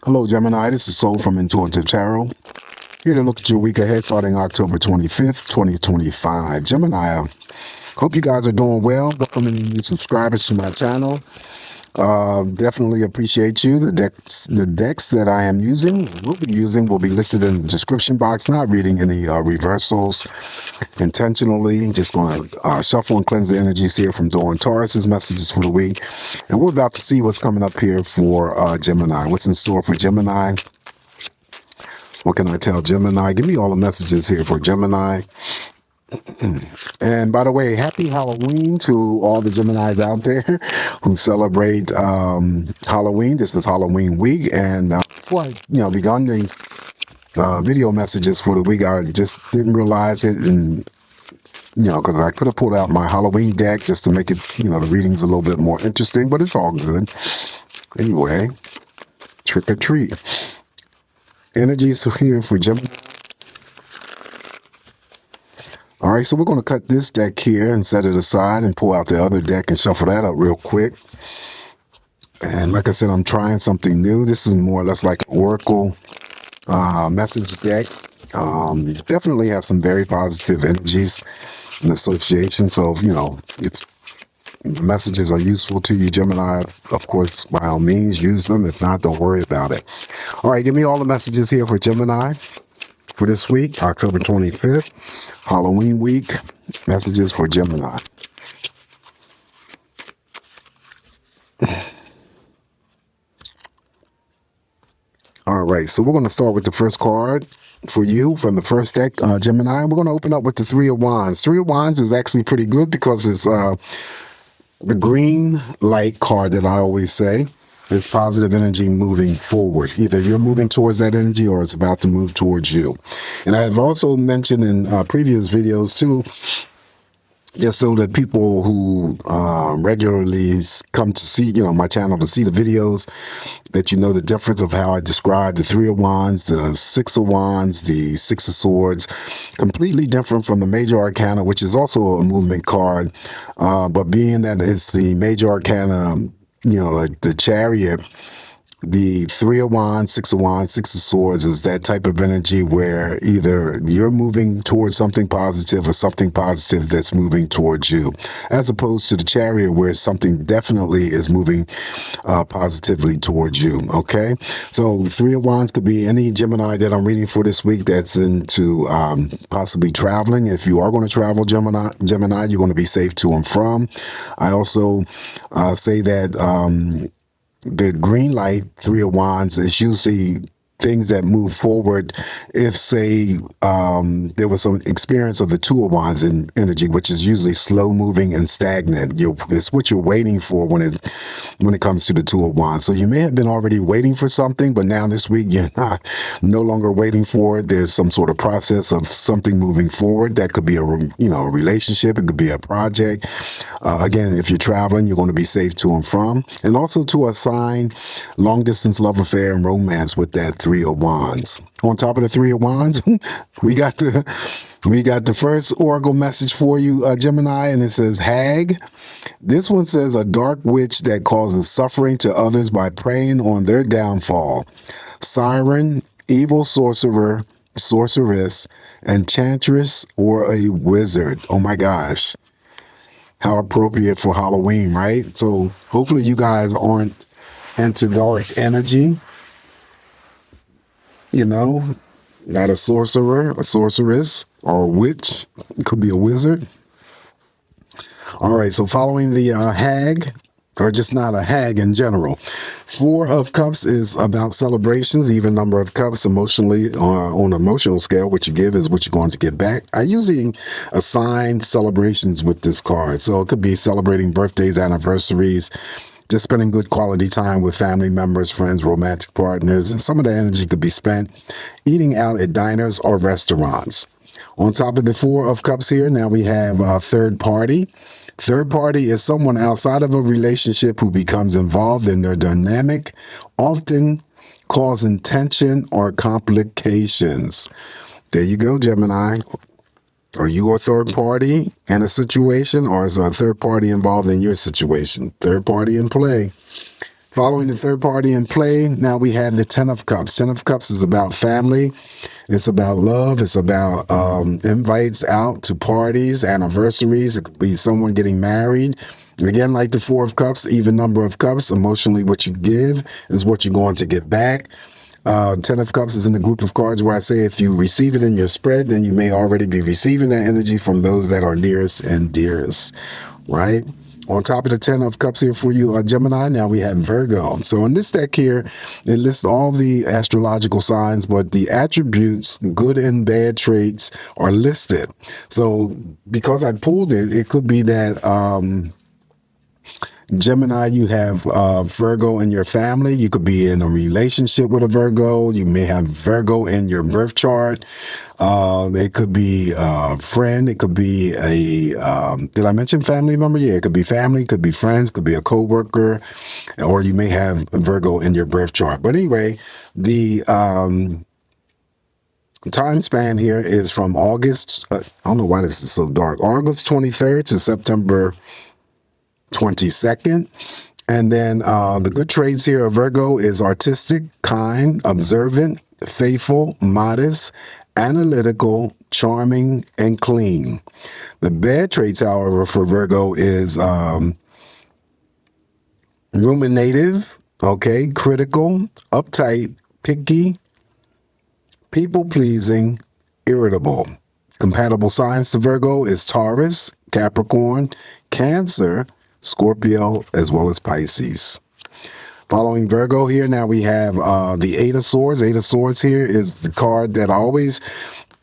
Hello, Gemini. This is Soul from Intuitive Tarot. Here to look at your week ahead starting October 25th, 2025. Gemini, hope you guys are doing well. Welcoming new subscribers to my channel. Definitely appreciate you. The decks that I am using, will be listed in the description box. Not reading any reversals intentionally. Just going to shuffle and cleanse the energies here from Dawn Taurus's messages for the week. And we're about to see what's coming up here for Gemini. What's in store for Gemini? What can I tell Gemini? Give me all the messages here for Gemini. And by the way, happy Halloween to all the Geminis out there who celebrate Halloween. This is Halloween week. And before I begun the video messages for the week, I just didn't realize it. And, because I could have pulled out my Halloween deck just to make it, the readings a little bit more interesting. But it's all good. Anyway, trick or treat. Energies here for Gemini. All right, so we're going to cut this deck here and set it aside and pull out the other deck and shuffle that up real quick. And like I said, I'm trying something new. This is more or less like an Oracle message deck. Definitely has some very positive energies in association. So, if messages are useful to you, Gemini, of course, by all means, use them. If not, don't worry about it. All right, give me all the messages here for Gemini for this week, October 25th, Halloween week. Messages for Gemini. All right, so we're going to start with the first card for you from the first deck, Gemini. We're going to open up with the Three of Wands. Three of Wands is actually pretty good because it's the green light card that I always say. It's positive energy moving forward. Either you're moving towards that energy or it's about to move towards you. And I've also mentioned in previous videos too, just so that people who regularly come to see, my channel to see the videos, that you know the difference of how I describe the Three of Wands, the Six of Wands, the Six of Swords, completely different from the Major Arcana, which is also a movement card. But being that it's the Major Arcana, like the Chariot, the Three of Wands, Six of Swords is that type of energy where either you're moving towards something positive or something positive that's moving towards you, as opposed to the Chariot where something definitely is moving positively towards you. Okay, so Three of Wands could be any Gemini that I'm reading for this week that's into possibly traveling. If you are going to travel, Gemini, you're going to be safe to and from. I also say that the green light, Three of Wands, is usually things that move forward. If, say, there was some experience of the Two of Wands in energy, which is usually slow moving and stagnant. It's what you're waiting for when it comes to the Two of Wands. So you may have been already waiting for something, but now this week you're no longer waiting for it. There's some sort of process of something moving forward. That could be a relationship. It could be a project. Again, if you're traveling, you're going to be safe to and from, and also to assign long distance love affair and romance with that Three of Wands. On top of the Three of Wands, we got the first oracle message for you, Gemini, and it says Hag. This one says a dark witch that causes suffering to others by preying on their downfall. Siren, evil sorcerer, sorceress, enchantress, or a wizard. Oh my gosh. How appropriate for Halloween, right? So hopefully you guys aren't into dark energy. Not a sorcerer, a sorceress, or a witch. It could be a wizard. All right, so following the hag, or just not a hag in general. Four of Cups is about celebrations, even number of cups emotionally on an emotional scale. What you give is what you're going to get back. I usually assign celebrations with this card. So it could be celebrating birthdays, anniversaries, just spending good quality time with family members, friends, romantic partners, and some of the energy could be spent eating out at diners or restaurants. On top of the Four of Cups here, now we have a third party. Third party is someone outside of a relationship who becomes involved in their dynamic, often causing tension or complications. There you go, Gemini. Are you a third party in a situation, or is a third party involved in your situation? Third party in play. Following the third party in play, now we have the Ten of Cups. Ten of Cups is about family. It's about love. It's about invites out to parties, anniversaries. It could be someone getting married. Again, like the Four of Cups, even number of cups. Emotionally, what you give is what you're going to get back. Ten of Cups is in the group of cards where I say if you receive it in your spread, then you may already be receiving that energy from those that are nearest and dearest, right? On top of the Ten of Cups here for you, Gemini, now we have Virgo. So in this deck here, it lists all the astrological signs, but the attributes, good and bad traits, are listed. So because I pulled it, it could be that Gemini, you have Virgo in your family. You could be in a relationship with a Virgo. You may have Virgo in your birth chart. It could be a friend. It could be did I mention family member? Yeah, it could be family, could be friends, could be a coworker, or you may have Virgo in your birth chart. But anyway, the time span here is from August, I don't know why this is so dark, August 23rd to September 22nd. And then the good traits here of Virgo is artistic, kind, observant, faithful, modest, analytical, charming, and clean. The bad traits, however, for Virgo is ruminative, okay, critical, uptight, picky, people-pleasing, irritable. Compatible signs to Virgo is Taurus, Capricorn, Cancer, Scorpio, as well as Pisces. Following Virgo here, now we have the Eight of Swords. Eight of Swords here is the card that I always,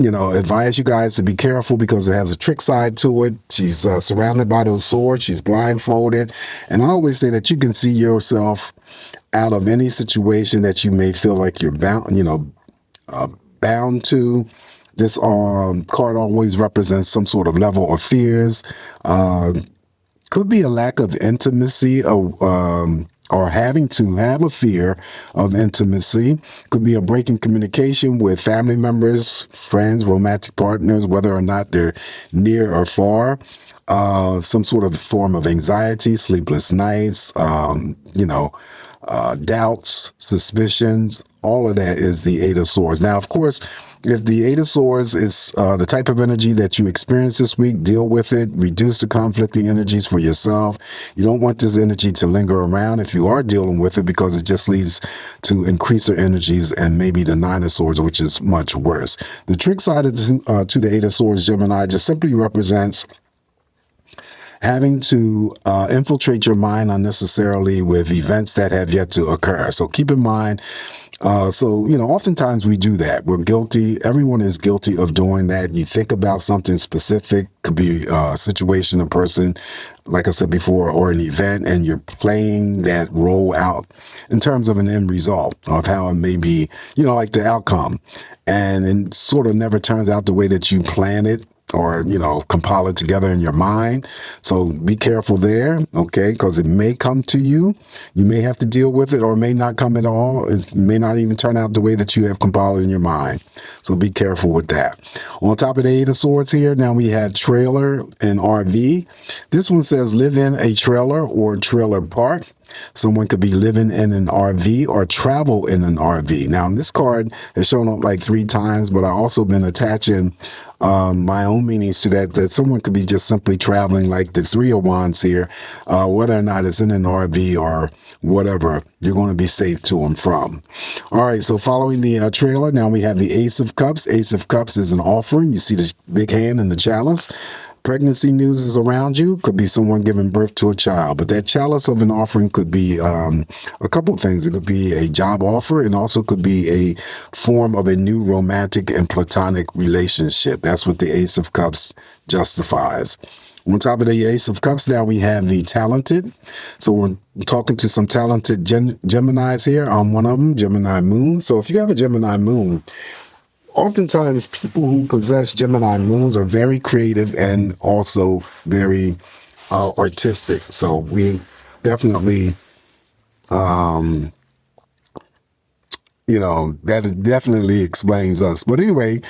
advise you guys to be careful because it has a trick side to it. She's surrounded by those swords. She's blindfolded. And I always say that you can see yourself out of any situation that you may feel like you're bound to. This card always represents some sort of level of fears. Could be a lack of intimacy or having to have a fear of intimacy. Could be a break in communication with family members, friends, romantic partners, whether or not they're near or far. Some sort of form of anxiety, sleepless nights, doubts, suspicions. All of that is the Eight of Swords. Now, of course, if the Eight of Swords is the type of energy that you experience this week, deal with it, reduce the conflicting energies for yourself. You don't want this energy to linger around if you are dealing with it because it just leads to increase your energies and maybe the Nine of Swords, which is much worse. The trick side to the Eight of Swords, Gemini, just simply represents having to infiltrate your mind unnecessarily with events that have yet to occur. So keep in mind, oftentimes we do that. We're guilty. Everyone is guilty of doing that. You think about something specific, could be a situation, a person, like I said before, or an event, and you're playing that role out in terms of an end result of how it may be, like the outcome. And it sort of never turns out the way that you plan it or, compile it together in your mind. So be careful there, okay? Because it may come to you. You may have to deal with it or it may not come at all. It may not even turn out the way that you have compiled in your mind. So be careful with that. On top of the Eight of Swords here, now we have trailer and RV. This one says live in a trailer or trailer park. Someone could be living in an RV or travel in an RV. Now, this card has shown up like 3 times, but I've also been attaching my own meanings to that someone could be just simply traveling like the Three of Wands here, whether or not it's in an RV or whatever, you're going to be safe to and from. All right, so following the trailer, now we have the Ace of Cups. Ace of Cups is an offering. You see the big hand and the chalice. Pregnancy news is around you. Could be someone giving birth to a child, but that chalice of an offering could be a couple of things. It could be a job offer and also could be a form of a new romantic and platonic relationship. That's what the Ace of Cups justifies. On top of the Ace of Cups, now we have the talented. So we're talking to some talented Geminis here. I'm one of them, Gemini Moon. So if you have a Gemini Moon, oftentimes people who possess Gemini moons are very creative and also very artistic. So we definitely, that definitely explains us. But anyway,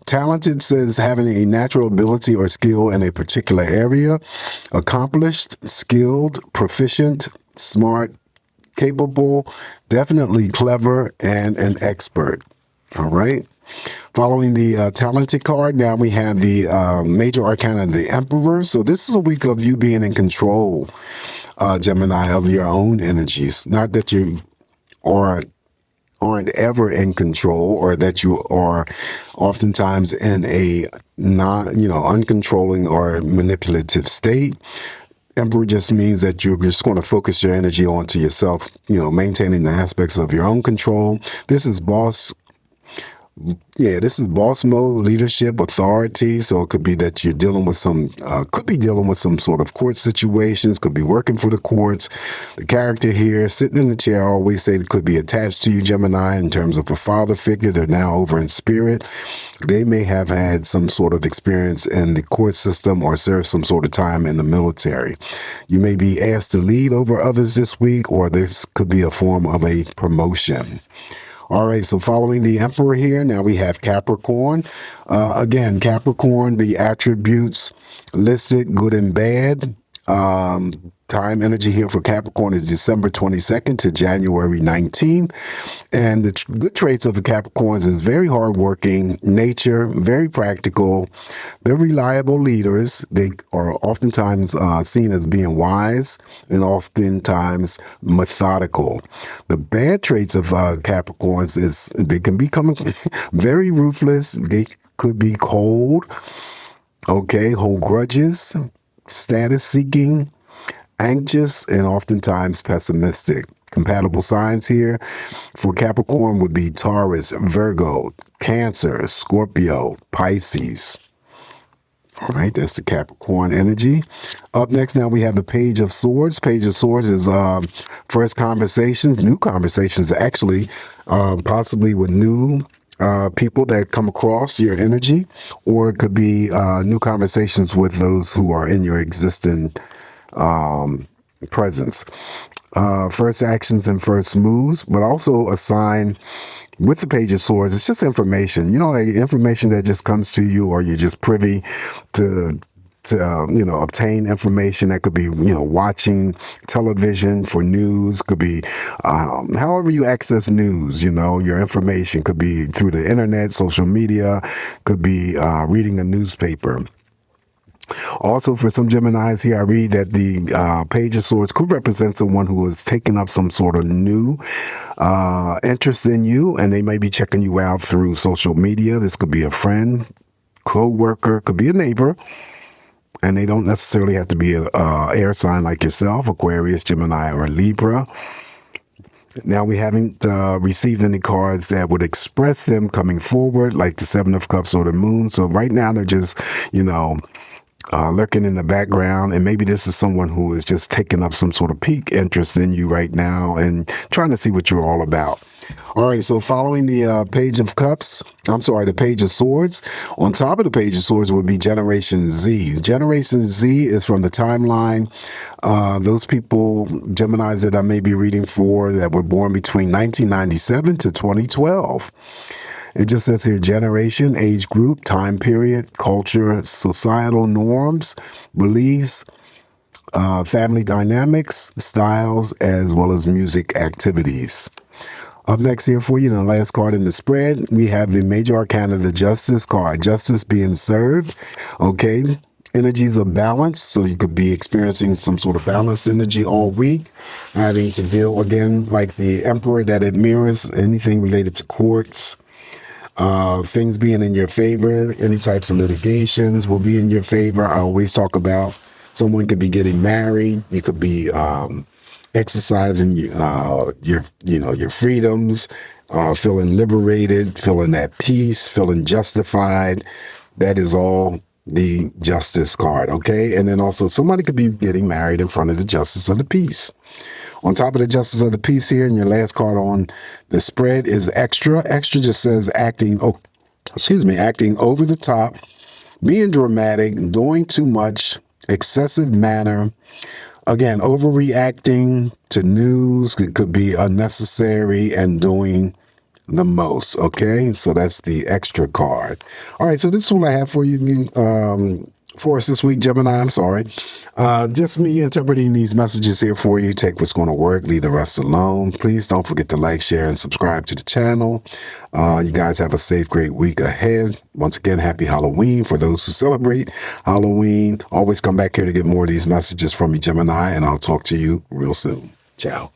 talented says having a natural ability or skill in a particular area, accomplished, skilled, proficient, smart, capable, definitely clever, and an expert. All right. Following the talented card, now we have the major arcana, the Emperor. So this is a week of you being in control, Gemini, of your own energies. Not that you aren't ever in control, or that you are oftentimes in a uncontrolling or manipulative state. Emperor just means that you're just going to focus your energy onto yourself, maintaining the aspects of your own control. This is boss mode, leadership, authority. So it could be that you're dealing with some sort of court situations, could be working for the courts. The character here sitting in the chair, I always say, it could be attached to you, Gemini, in terms of a father figure. They're now over in spirit. They may have had some sort of experience in the court system or served some sort of time in the military. You may be asked to lead over others this week, or this could be a form of a promotion. All right, so following the Emperor here, now we have Capricorn. Again, Capricorn, the attributes listed, good and bad. Time energy here for Capricorn is December 22nd to January 19th. And the good traits of the Capricorns is very hardworking, nature, very practical. They're reliable leaders. They are oftentimes seen as being wise and oftentimes methodical. The bad traits of Capricorns is they can become very ruthless. They could be cold, hold grudges, status seeking, anxious, and oftentimes pessimistic. Compatible signs here for Capricorn would be Taurus, Virgo, Cancer, Scorpio, Pisces. All right, that's the Capricorn energy. Up next, now we have the Page of Swords. Page of Swords is first conversations, new conversations, actually, possibly with new people that come across your energy, or it could be new conversations with those who are in your existing presence. First actions and first moves, but also a sign with the Page of Swords. It's just information, like information that just comes to you, or you're just privy to obtain information. That could be, watching television for news, could be, however you access news, your information could be through the internet, social media, could be, reading a newspaper. Also, for some Geminis here, I read that the Page of Swords could represent someone who is taking up some sort of new interest in you, and they may be checking you out through social media. This could be a friend, co-worker, could be a neighbor, and they don't necessarily have to be an air sign like yourself, Aquarius, Gemini, or Libra. Now, we haven't received any cards that would express them coming forward, like the Seven of Cups or the Moon. So right now, they're just, lurking in the background, and maybe this is someone who is just taking up some sort of peak interest in you right now and trying to see what you're all about. All right, so following the the Page of Swords, on top of the Page of Swords would be Generation Z. Generation Z is from the timeline. Those people, Geminis that I may be reading for, that were born between 1997 to 2012. It just says here, generation, age group, time period, culture, societal norms, beliefs, family dynamics, styles, as well as music activities. Up next here for you, the last card in the spread, we have the major arcana, the Justice card. Justice being served, energies of balance. So you could be experiencing some sort of balanced energy all week, having to deal, again, like the Emperor, that it mirrors anything related to courts. Things being in your favor, any types of litigations will be in your favor. I always talk about someone could be getting married. You could be exercising your freedoms, feeling liberated, feeling at peace, feeling justified. That is all the Justice card, okay? And then also somebody could be getting married in front of the Justice of the Peace. On top of the Justice of the Peace here, and your last card on the spread is Extra. Extra just says acting over the top, being dramatic, doing too much, excessive manner. Again, overreacting to news. It could be unnecessary and doing the most, okay? So that's the Extra card. All right, so this is what I have for you. for us this week, Gemini. I'm sorry. Just me interpreting these messages here for you. Take what's going to work, leave the rest alone. Please don't forget to like, share, and subscribe to the channel. You guys have a safe, great week ahead. Once again, happy Halloween for those who celebrate Halloween. Always come back here to get more of these messages from me, Gemini, and I'll talk to you real soon. Ciao.